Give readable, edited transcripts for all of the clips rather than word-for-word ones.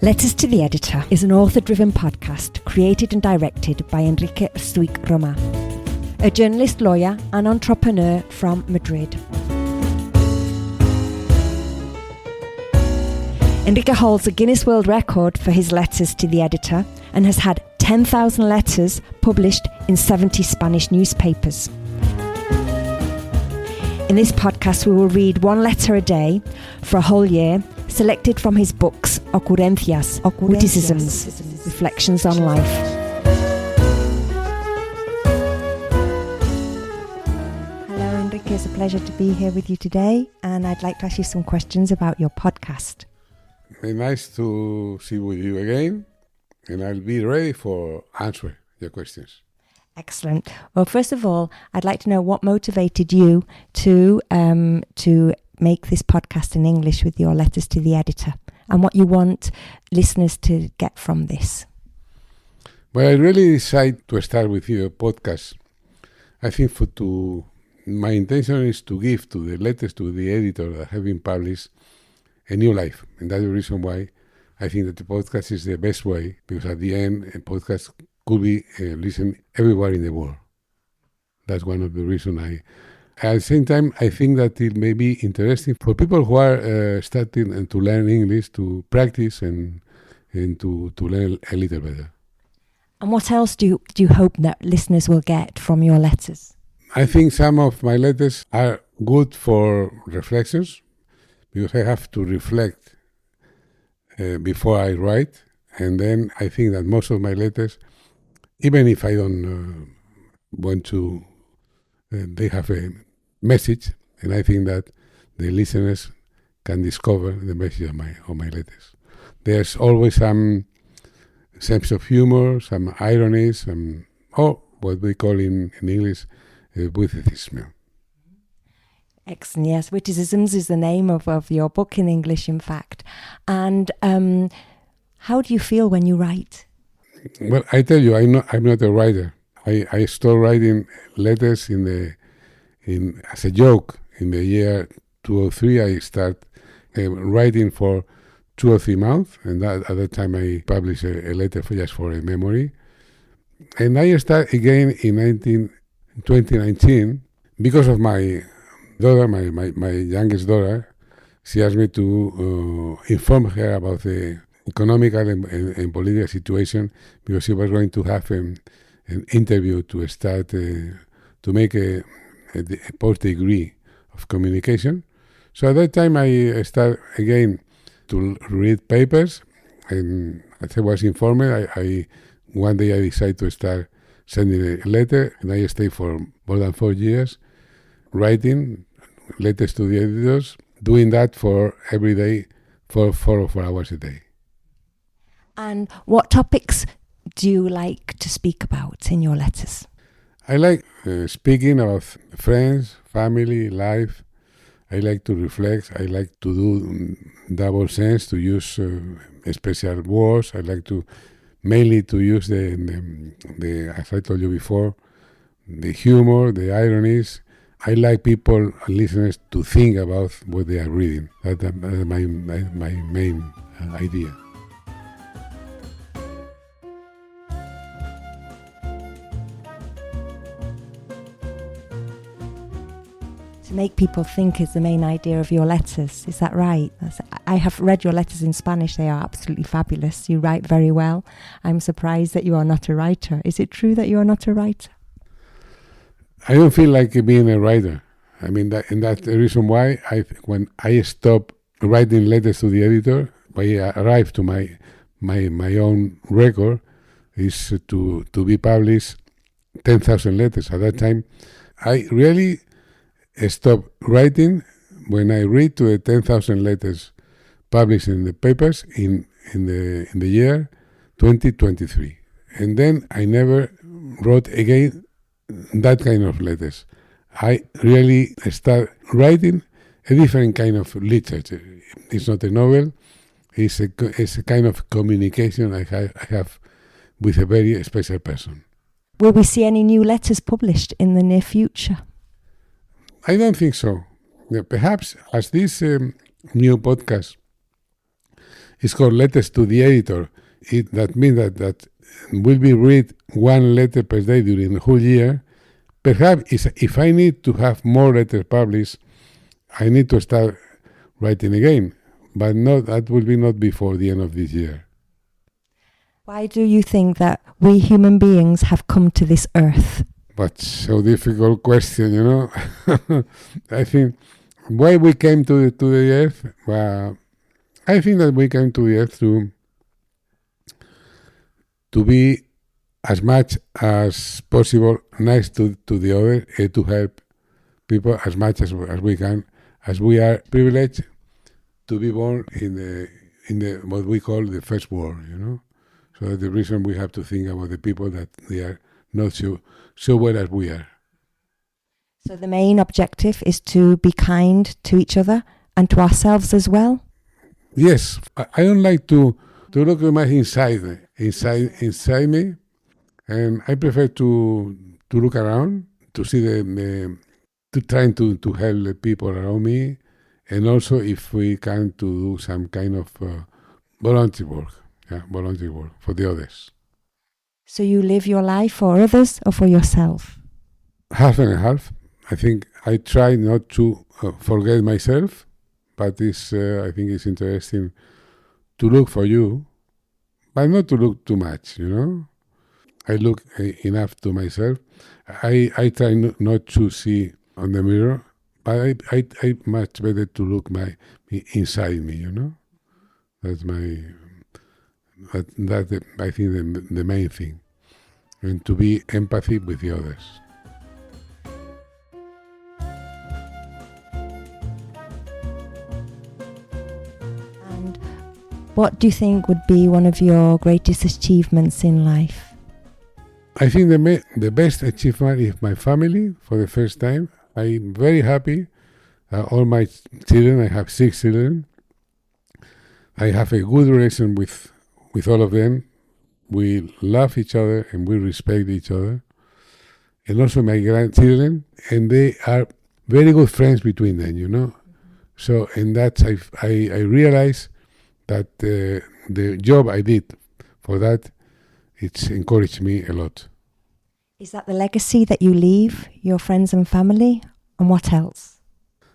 Letters to the Editor is an author-driven podcast created and directed by Enrique Stuyck, a journalist, lawyer and entrepreneur from Madrid. Enrique holds a Guinness World Record for his letters to the editor and has had 10,000 letters published in 70 Spanish newspapers. In this podcast, we will read one letter a day for a whole year, selected from his books, Ocurrencias, Witticisms, Reflections on Life. Hello, Enrique. It's a pleasure to be here with you today, and I'd like to ask you some questions about your podcast. It's nice to see with you again, and I'll be ready for answer your questions. Excellent. Well, first of all, I'd like to know what motivated you to make this podcast in English with your letters to the editor, and what you want listeners to get from this. Well, I really decided to start with your podcast. I think my intention is to give to the letters to the editor that have been published a new life, and that's the reason why I think that the podcast is the best way, because at the end, a podcast could be listened everywhere in the world. That's one of the reasons at the same time, I think that it may be interesting for people who are starting to learn English to practice and to learn a little better. And what else do you hope that listeners will get from your letters? I think some of my letters are good for reflections, because I have to reflect before I write. And then I think that most of my letters, even if I don't want to, they have a message, and I think that the listeners can discover the message of my letters. There's always some sense of humor, some irony, or what we call in English, witticism. Excellent. Yes, Witticisms is the name of your book in English, in fact. And how do you feel when you write? Well, I tell you, I'm not a writer. I started writing letters as a joke. In the year 2003, I started writing for 2 or 3 months, and at that time I published a letter just for a memory. And I started again in 2019 because of my daughter, my youngest daughter. She asked me to inform her about the economical and political situation, because she was going to have an interview to start to make a post-degree of communication. So at that time I started again to read papers, and as I was informed, one day I decided to start sending a letter, and I stayed for more than 4 years writing letters to the editors, doing that for every day for 4 or 4 hours a day. And what topics do you like to speak about in your letters? I like speaking about friends, family, life. I like to reflect. I like to do double sense, to use special words. I like to mainly to use the as I told you before, the humor, the ironies. I like people, listeners, to think about what they are reading. That's my main idea. To make people think is the main idea of your letters. Is that right? I have read your letters in Spanish. They are absolutely fabulous. You write very well. I'm surprised that you are not a writer. Is it true that you are not a writer? I don't feel like being a writer. I mean, that's the reason why when I stopped writing letters to the editor, when I arrived to my own record, is to be published 10,000 letters. At that time, I really stopped writing when I read to the 10,000 letters published in the papers in the year 2023, and then I never wrote again that kind of letters. I really start writing a different kind of literature. It's not a novel. It's a kind of communication I have with a very special person. Will we see any new letters published in the near future? I don't think so. Perhaps as this new podcast It's called Letters to the Editor. That means that will be read one letter per day during the whole year. Perhaps if I need to have more letters published, I need to start writing again. But that will be not before the end of this year. Why do you think that we human beings have come to this earth? But so difficult question, you know. I think why we came to the earth. Well, I think that we came to the earth to be as much as possible nice to the other, and to help people as much as we can, as we are privileged to be born in the what we call the first world, you know. So that's the reason we have to think about the people that they are not so well as we are. So the main objective is to be kind to each other and to ourselves as well? Yes, I don't like to look much inside me, and I prefer to look around, to see to trying to help the people around me, and also if we can to do some kind of volunteer work for the others. So you live your life for others or for yourself? Half and half. I think I try not to forget myself, but I think it's interesting to look for you, but not to look too much, you know. I look enough to myself. I try not to see on the mirror, but I much better to look inside me, you know. That's I think the main thing, and to be empathy with the others. And what do you think would be one of your greatest achievements in life? I think the best achievement is my family. For the first time, I'm very happy. All my children, I have 6 children. I have a good relation with all of them. We love each other and we respect each other. And also my grandchildren, and they are very good friends between them, you know. So, and that's, I realize that the job I did for that, it's encouraged me a lot. Is that the legacy that you leave your friends and family? And what else?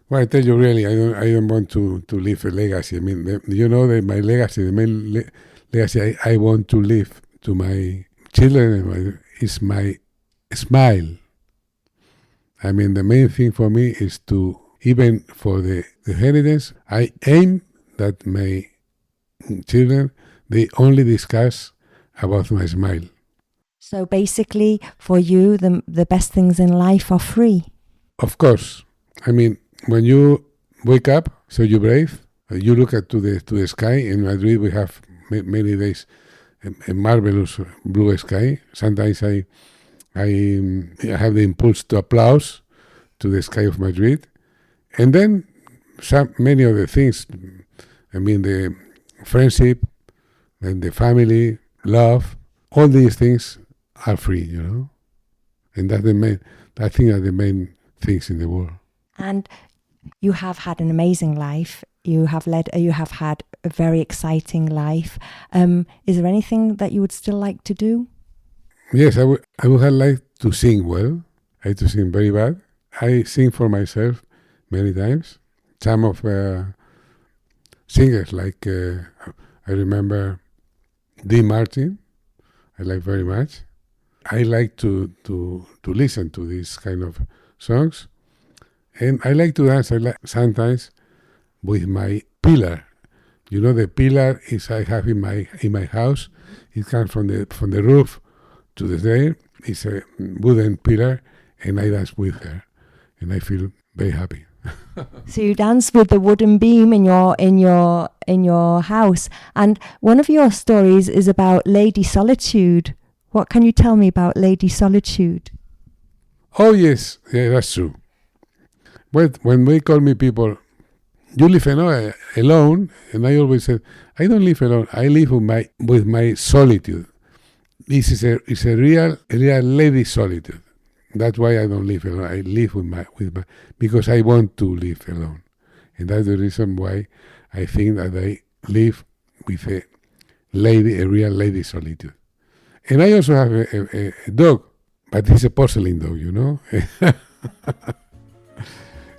Well, I tell you, really, I don't want to leave a legacy. I mean, you know that my legacy, the main legacy I want to leave to my children is my smile. I mean, the main thing for me is to, even for the inheritance, I aim that my children, they only discuss about my smile. So basically, for you, the best things in life are free. Of course. I mean, when you wake up, so you breathe, you look to the sky. In Madrid, we have many days a marvelous blue sky. Sometimes I have the impulse to applause to the sky of Madrid. And then many other things. I mean, the friendship and the family, love, all these things are free, you know. And that's I think are the main things in the world. And you have had an amazing life. You have had a very exciting life. Is there anything that you would still like to do? Yes, I would have liked to sing well. I used to sing very bad. I sing for myself many times. Some of singers like I remember Martin. I like very much. I like to listen to these kind of songs, and I like to dance. Sometimes with my pillar. You know, the pillar is I have in my house. It comes from the roof to the stair. It's a wooden pillar, and I dance with her, and I feel very happy. So you dance with the wooden beam in your house, and one of your stories is about Lady Solitude. What can you tell me about Lady Solitude? Oh yes, yeah, that's true. When we call me people, you live alone, and I always said, I don't live alone. I live with my solitude. This is a real lady solitude. That's why I don't live alone. I live with my because I want to live alone, and that's the reason why I think that I live with a real lady solitude. And I also have a dog, but he's a porcelain dog, you know.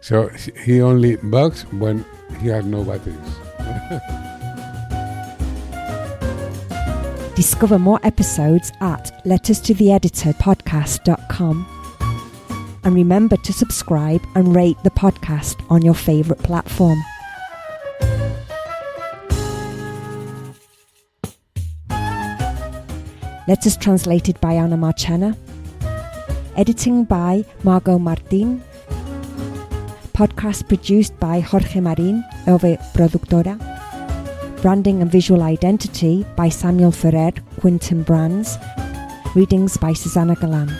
So he only barks when he has no batteries. Discover more episodes at letterstotheeditorpodcast.com. And remember to subscribe and rate the podcast on your favourite platform. Letters translated by Ana Marchena. Editing by Margot Martín. Podcast produced by Jorge Marín, EOVE Productora. Branding and visual identity by Samuel Ferrer, KINTON Brands. Readings by Susana Galán.